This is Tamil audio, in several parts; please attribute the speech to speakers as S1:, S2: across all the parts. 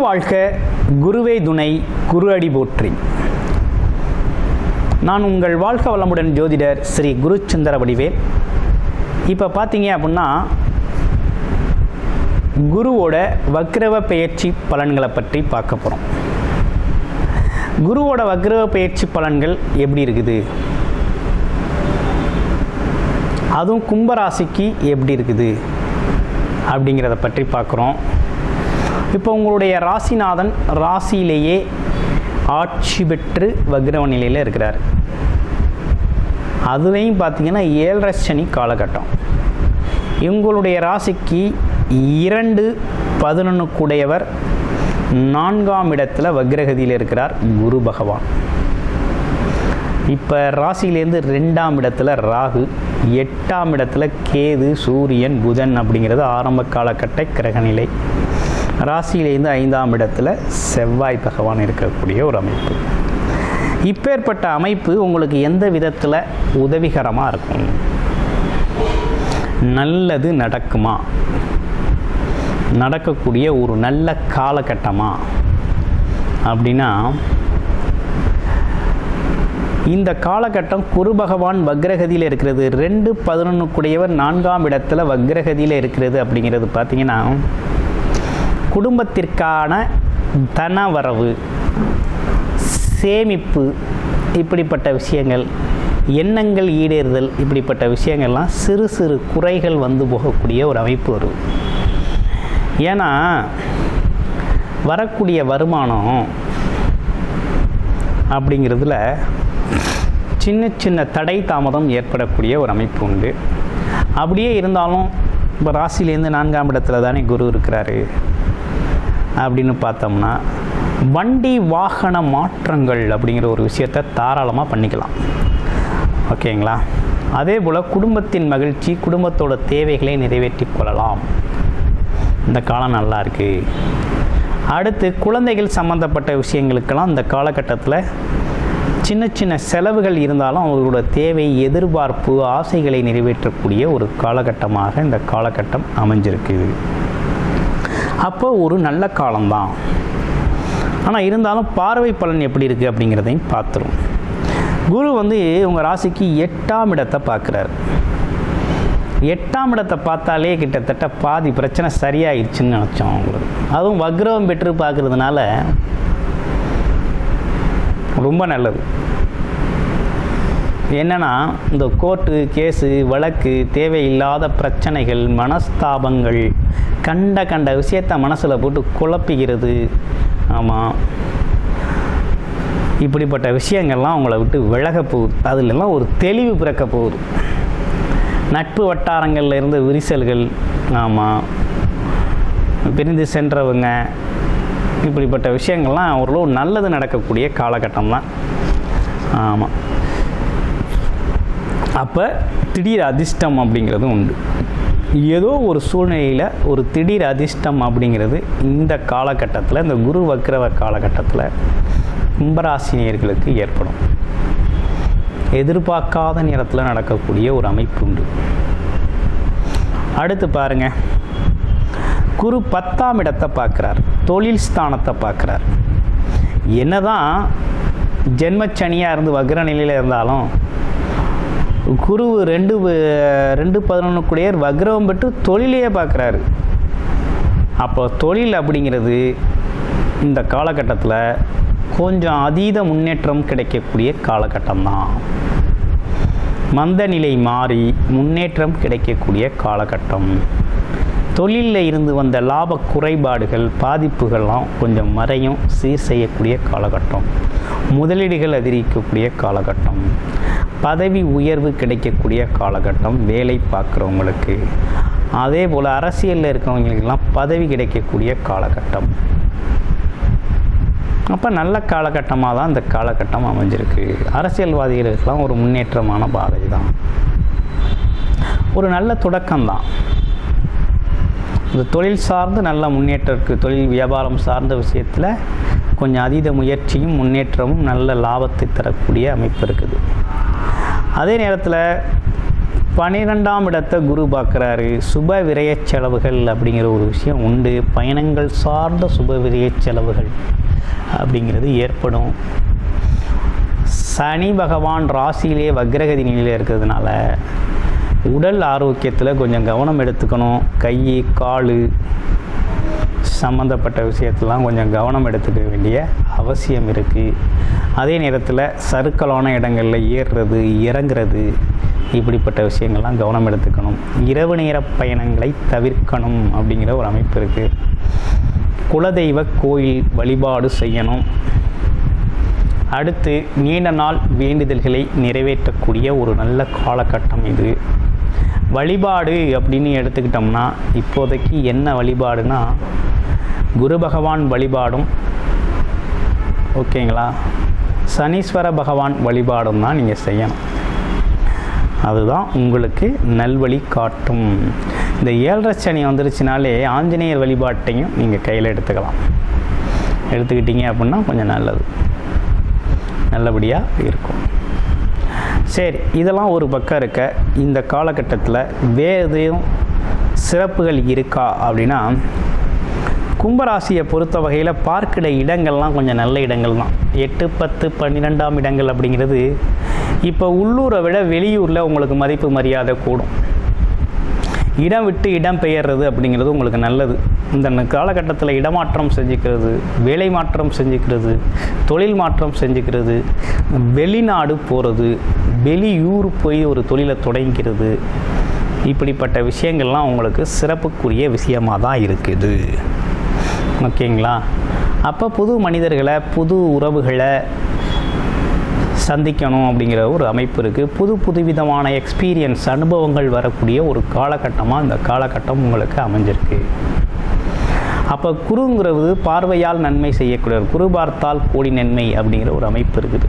S1: வாழ்க, குருவே துணை, குரு அடி போற்றி. நான் உங்கள் வாழ்க வளமுடன் ஜோதிடர் ஸ்ரீ குருச்சந்திர வடிவேல். இப்போ பார்த்தீங்க அப்படின்னா குருவோட வக்ரவ பெயர்ச்சி பலன்களை பற்றி பார்க்க போகிறோம். குருவோட வக்ரவ பெயர்ச்சி பலன்கள் எப்படி இருக்குது, அதுவும் கும்பராசிக்கு எப்படி இருக்குது அப்படிங்கிறத பற்றி பார்க்குறோம். இப்போ உங்களுடைய ராசிநாதன் ராசியிலேயே ஆட்சி பெற்று வக்ரவ நிலையில் இருக்கிறார். அதுலேயும் பார்த்தீங்கன்னா 7.5 சனி காலகட்டம். இவங்களுடைய ராசிக்கு 2-11 கூடையவர் 4ஆம் இடத்துல வக்ரகதியில் இருக்கிறார் குரு பகவான். இப்போ ராசியிலேருந்து 2ஆம் இடத்துல ராகு, 8ஆம் இடத்துல கேது, சூரியன், புதன் அப்படிங்கிறது ஆரம்ப காலகட்ட கிரகநிலை. ராசியிலேருந்து 5ஆம் இடத்துல செவ்வாய் பகவான் இருக்கக்கூடிய ஒரு அமைப்பு. இப்பேற்பட்ட அமைப்பு உங்களுக்கு எந்த விதத்தில் உதவிகரமாக இருக்கும்? நல்லது நடக்குமா? நடக்கக்கூடிய ஒரு நல்ல காலகட்டமா அப்படின்னா, இந்த காலகட்டம் குரு பகவான் வக்ரகதியில் இருக்கிறது. 2-11 கூடையவர் 4ஆம் இடத்துல வக்ரகதியில் இருக்கிறது அப்படிங்கிறது பார்த்தீங்கன்னா, குடும்பத்திற்கான தனவரவு, சேமிப்பு, இப்படிப்பட்ட விஷயங்கள், எண்ணங்கள் ஈடேறுதல், இப்படிப்பட்ட விஷயங்கள்லாம் சிறு சிறு குறைகள் வந்து போகக்கூடிய ஒரு அமைப்பு வரும். ஏன்னா வரக்கூடிய வருமானம் அப்படிங்கிறதுல சின்ன சின்ன தடை தாமதம் ஏற்படக்கூடிய ஒரு அமைப்பு உண்டு. அப்படியே இருந்தாலும் இப்போ ராசியிலேருந்து 4ஆம் இடத்துல தானே குரு இருக்கிறாரு அப்படின்னு பார்த்தோம்னா, வண்டி வாகன மாற்றங்கள் அப்படிங்கிற ஒரு விஷயத்தை தாராளமாக பண்ணிக்கலாம். ஓகேங்களா? அதே போல் குடும்பத்தின் மகிழ்ச்சி, குடும்பத்தோட தேவைகளை நிறைவேற்றி கொள்ளலாம். இந்த காலம் நல்லா இருக்குது. அடுத்து குழந்தைகள் சம்மந்தப்பட்ட விஷயங்களுக்கெல்லாம் இந்த காலகட்டத்தில் சின்ன சின்ன செலவுகள் இருந்தாலும் அவர்களோட தேவை, எதிர்பார்ப்பு, ஆசைகளை நிறைவேற்றக்கூடிய ஒரு காலகட்டமாக இந்த காலகட்டம் அமைஞ்சிருக்குது. அப்போ ஒரு நல்ல காலம்தான். ஆனால் இருந்தாலும் பார்வை பலன் எப்படி இருக்குது அப்படிங்கிறதையும் பார்த்துரும். குரு வந்து உங்கள் ராசிக்கு 8ஆம் இடத்தை பார்க்குறாரு. 8ஆம் இடத்தை பார்த்தாலே கிட்டத்தட்ட பாதி பிரச்சனை சரியாயிடுச்சுன்னு நினச்சோம் உங்களுக்கு. அதுவும் வக்ரவம் பெற்று பார்க்குறதுனால ரொம்ப நல்லது. என்னென்னா, இந்த கோர்ட்டு கேஸு வழக்கு, தேவையில்லாத பிரச்சனைகள், மனஸ்தாபங்கள், கண்ட விஷயத்தை மனசில் போட்டு குழப்பிக்கிறது, ஆமாம், இப்படிப்பட்ட விஷயங்கள்லாம் உங்களை விட்டு விலக போகுது. அதுலெல்லாம் ஒரு தெளிவு பிறக்க போகுது. நட்பு வட்டாரங்களில் இருந்த விரிசல்கள், ஆமாம், பிரிந்து சென்றவங்க, இப்படிப்பட்ட விஷயங்கள்லாம் ஓரளவு நல்லது நடக்கக்கூடிய காலகட்டம் தான். ஆமாம். அப்போ திடீர் அதிர்ஷ்டம் அப்படிங்கிறது உண்டு. ஏதோ ஒரு சூழ்நிலையில் ஒரு திடீர் அதிர்ஷ்டம் அப்படிங்கிறது இந்த காலகட்டத்தில், இந்த குரு வக்ரவ காலகட்டத்தில் கும்பராசினியர்களுக்கு ஏற்படும். எதிர்பார்க்காத நேரத்தில் நடக்கக்கூடிய ஒரு அமைப்பு உண்டு. அடுத்து பாருங்கள், குரு 10ஆம் இடத்தை பார்க்குறார், தொழில் ஸ்தானத்தை பார்க்குறார். என்னதான் ஜென்மச்சனியாக இருந்து வக்ர நிலையில் இருந்தாலும் குரு 2-11 கூடையர் வக்ரவம் பெற்று தொழிலையே பார்க்குறாரு. அப்போ தொழில் அப்படிங்கிறது இந்த காலகட்டத்தில் கொஞ்சம் அதீத முன்னேற்றம் கிடைக்கக்கூடிய காலகட்டம்தான். மந்த நிலை மாறி முன்னேற்றம் கிடைக்கக்கூடிய காலகட்டம். தொழிலில் இருந்து வந்த லாப குறைபாடுகள், பாதிப்புகள்லாம் கொஞ்சம் மறையும், சீர் செய்யக்கூடிய காலகட்டம். முதலீடுகள் அதிகரிக்கக்கூடிய காலகட்டம். பதவி உயர்வு கிடைக்கக்கூடிய காலகட்டம் வேலை பார்க்குறவங்களுக்கு. அதே போல் அரசியலில் இருக்கிறவங்களுக்கெல்லாம் பதவி கிடைக்கக்கூடிய காலகட்டம். அப்போ நல்ல காலகட்டமாக தான் இந்த காலகட்டம் அமைஞ்சிருக்கு. அரசியல்வாதிகளுக்கெல்லாம் ஒரு முன்னேற்றமான பாதை தான், ஒரு நல்ல தொடக்கம்தான். இந்த தொழில் சார்ந்து நல்ல முன்னேற்றம் இருக்குது. தொழில் வியாபாரம் சார்ந்த விஷயத்தில் கொஞ்சம் அதீத முயற்சியும் முன்னேற்றமும் நல்ல லாபத்தை தரக்கூடிய அமைப்பு இருக்குது. அதே நேரத்தில் 12ஆம் இடத்தை குரு பார்க்குறாரு. சுப விரய செலவுகள் அப்படிங்கிற ஒரு விஷயம் உண்டு. பயணங்கள் சார்ந்த சுப விரய செலவுகள் அப்படிங்கிறது ஏற்படும். சனி பகவான் ராசியிலே வக்ரகதி நிலையில் இருக்கிறதுனால உடல் ஆரோக்கியத்தில் கொஞ்சம் கவனம் எடுத்துக்கணும். கை கால் சம்மந்தப்பட்ட விஷயத்தெலாம் கொஞ்சம் கவனம் எடுத்துக்க வேண்டிய அவசியம் இருக்குது. அதே நேரத்தில் சறுக்கலான இடங்களில் ஏறுறது இறங்குறது இப்படிப்பட்ட விஷயங்கள்லாம் கவனம் எடுத்துக்கணும். இரவு நேர பயணங்களை தவிர்க்கணும் அப்படிங்கிற ஒரு அமைப்பு இருக்குது. குலதெய்வ கோயில் வழிபாடு செய்யணும். அடுத்து நீண்ட நாள் வேண்டுதல்களை நிறைவேற்றக்கூடிய ஒரு நல்ல காலகட்டம் இது. வழிபாடு அப்படின்னு எடுத்துக்கிட்டோம்னா இப்போதைக்கு என்ன வழிபாடுனா குரு பகவான் வழிபாடும் ஓகேங்களா, சனீஸ்வர பகவான் வழிபாடும் தான் நீங்கள் செய்யணும். அதுதான் உங்களுக்கு நல்வழி காட்டும். இந்த 7.5 சனி வந்துருச்சுனாலே ஆஞ்சநேயர் வழிபாட்டையும் நீங்கள் கையில் எடுத்துக்கிட்டீங்க அப்படின்னா கொஞ்சம் நல்லபடியாக இருக்கும். சரி, இதெல்லாம் ஒரு பக்கம் இருக்க, இந்த காலகட்டத்தில் வேறு எதையும் சிறப்புகள் இருக்கா அப்படின்னா, கும்பராசியை பொறுத்த வகையில் பார்க்கிற இடங்கள்லாம் கொஞ்சம் நல்ல இடங்கள் தான். 8, 10, 12ஆம் இடங்கள் அப்படிங்கிறது இப்போ உள்ளூரை விட வெளியூரில் உங்களுக்கு மதிப்பு மரியாதை கூடும். இடம் விட்டு இடம் பெயர்றது அப்படிங்கிறது உங்களுக்கு நல்லது. இந்த காலகட்டத்தில் இடமாற்றம் செஞ்சுக்கிறது, வேலை மாற்றம் செஞ்சுக்கிறது, தொழில் மாற்றம் செஞ்சுக்கிறது, வெளிநாடு போகிறது, வெளியூர் போய் ஒரு தொழிலை தொடங்கிக்கிறது, இப்படிப்பட்ட விஷயங்கள்லாம் உங்களுக்கு சிறப்புக்குரிய விஷயமாக தான் இருக்குது. ஓகேங்களா? அப்போ புது மனிதர்களை புது உறவுகளை சந்திக்கணும் அப்படிங்கிற ஒரு அமைப்பு இருக்குது. புது விதமான எக்ஸ்பீரியன்ஸ் அனுபவங்கள் வரக்கூடிய ஒரு காலகட்டமாக இந்த காலகட்டம் உங்களுக்கு அமைஞ்சிருக்கு. அப்போ குருங்கிறது பார்வையால் நன்மை செய்யக்கூடியவர். குரு பார்த்தால் கோடி நன்மை அப்படிங்கிற ஒரு அமைப்பு இருக்குது.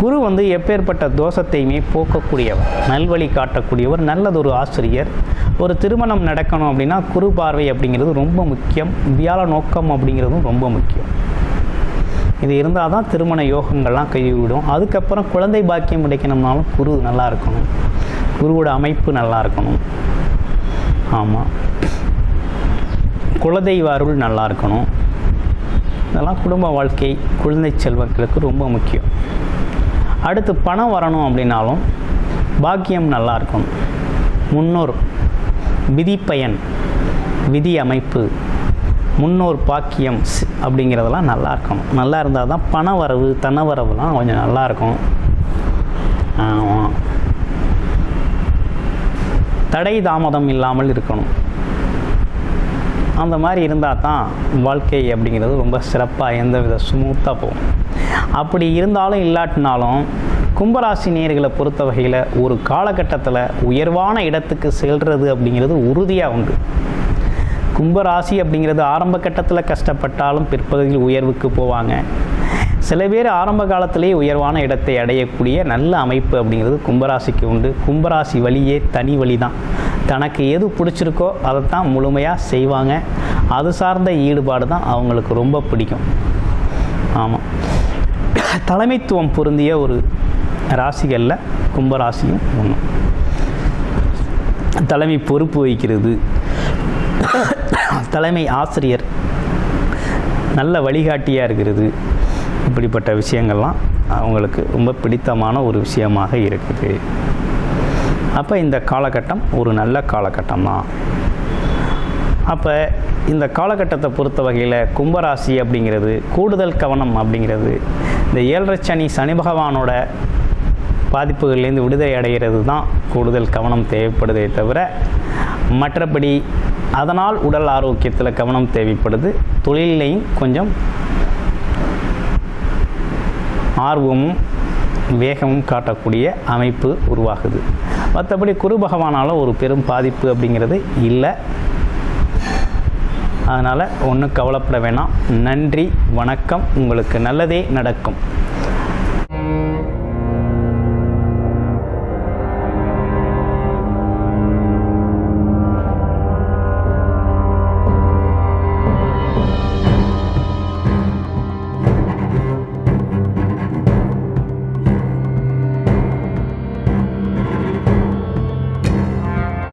S1: குரு எப்பேற்பட்ட தோஷத்தையுமே போக்கக்கூடியவர், நல்வழி காட்டக்கூடியவர், நல்லதொரு ஆசிரியர். ஒரு திருமணம் நடக்கணும் அப்படின்னா குரு பார்வை அப்படிங்கிறது ரொம்ப முக்கியம். வியாழ நோக்கம் அப்படிங்கிறதும் ரொம்ப முக்கியம். இது இருந்தால் தான் திருமண யோகங்கள்லாம் கைவிடும். அதுக்கப்புறம் குழந்தை பாக்கியம் கிடைக்கணும்னாலும் குரு நல்லா இருக்கணும், குருவோட அமைப்பு நல்லா இருக்கணும். ஆமாம், குலதெய்வ அருள் நல்லா இருக்கணும். இதெல்லாம் குடும்ப வாழ்க்கை, குழந்தை செல்வங்களுக்கு ரொம்ப முக்கியம். அடுத்து பணம் வரணும் அப்படின்னாலும் பாக்கியம் நல்லா இருக்கணும். முன்னோர் விதிப்பயன், விதி அமைப்பு, முன்னோர் பாக்கியம் அப்படிங்கிறதெல்லாம் நல்லா இருக்கணும். நல்லா இருந்தால் தான் பண வரவு தனவரவுலாம் கொஞ்சம் நல்லா இருக்கும். ஆமாம், தடை தாமதம் இல்லாமல் இருக்கணும். அந்த மாதிரி இருந்தால் தான் வாழ்க்கை அப்படிங்கிறது ரொம்ப சிறப்பாக எந்தவித ஸ்மூத்தாக போகும். அப்படி இருந்தாலும் இல்லாட்டினாலும் கும்பராசி நேயர்களை பொறுத்த வகையில் ஒரு காலகட்டத்தில் உயர்வான இடத்துக்கு செல்வது அப்படிங்கிறது உறுதியாக உண்டு. கும்பராசி அப்படிங்கிறது ஆரம்ப கட்டத்தில் கஷ்டப்பட்டாலும் பிற்பகுதியில் உயர்வுக்கு போவாங்க. சில பேர் ஆரம்ப காலத்திலேயே உயர்வான இடத்தை அடையக்கூடிய நல்ல அமைப்பு அப்படிங்கிறது கும்பராசிக்கு உண்டு. கும்பராசி வழியே தனி வழி தான். தனக்கு எது பிடிச்சிருக்கோ அதை தான் முழுமையாக செய்வாங்க. அது சார்ந்த ஈடுபாடு தான் அவங்களுக்கு ரொம்ப பிடிக்கும். ஆமாம், தலைமைத்துவம் பொருந்திய ஒரு ராசிகளில் கும்பராசியும் ஒன்று. தலைமை பொறுப்பு வகிக்கிறது, தலைமை ஆசிரியர், நல்ல வழிகாட்டியாக இருக்கிறது, இப்படிப்பட்ட விஷயங்கள்லாம் அவங்களுக்கு ரொம்ப பிடித்தமான ஒரு விஷயமாக இருக்குது. அப்போ இந்த காலகட்டம் ஒரு நல்ல காலகட்டம் தான். அப்போ இந்த காலகட்டத்தை பொறுத்த வகையில் கும்பராசி அப்படிங்கிறது கூடுதல் கவனம் அப்படிங்கிறது இந்த 7.5 சனி சனி பகவானோட பாதிப்புகள்லேருந்து விடுதலை அடைகிறது தான் கூடுதல் கவனம் தேவைப்படுதே தவிர மற்றபடி அதனால் உடல் ஆரோக்கியத்தில் கவனம் தேவைப்படுது. தொழிலையும் கொஞ்சம் ஆர்வமும் வேகமும் காட்டக்கூடிய அமைப்பு உருவாகுது. மற்றபடி குரு பகவானால் ஒரு பெரும் பாதிப்பு அப்படிங்கிறது இல்லை. அதனால் ஒன்றும் கவலைப்பட வேணாம். நன்றி, வணக்கம். உங்களுக்கு நல்லதே நடக்கும்.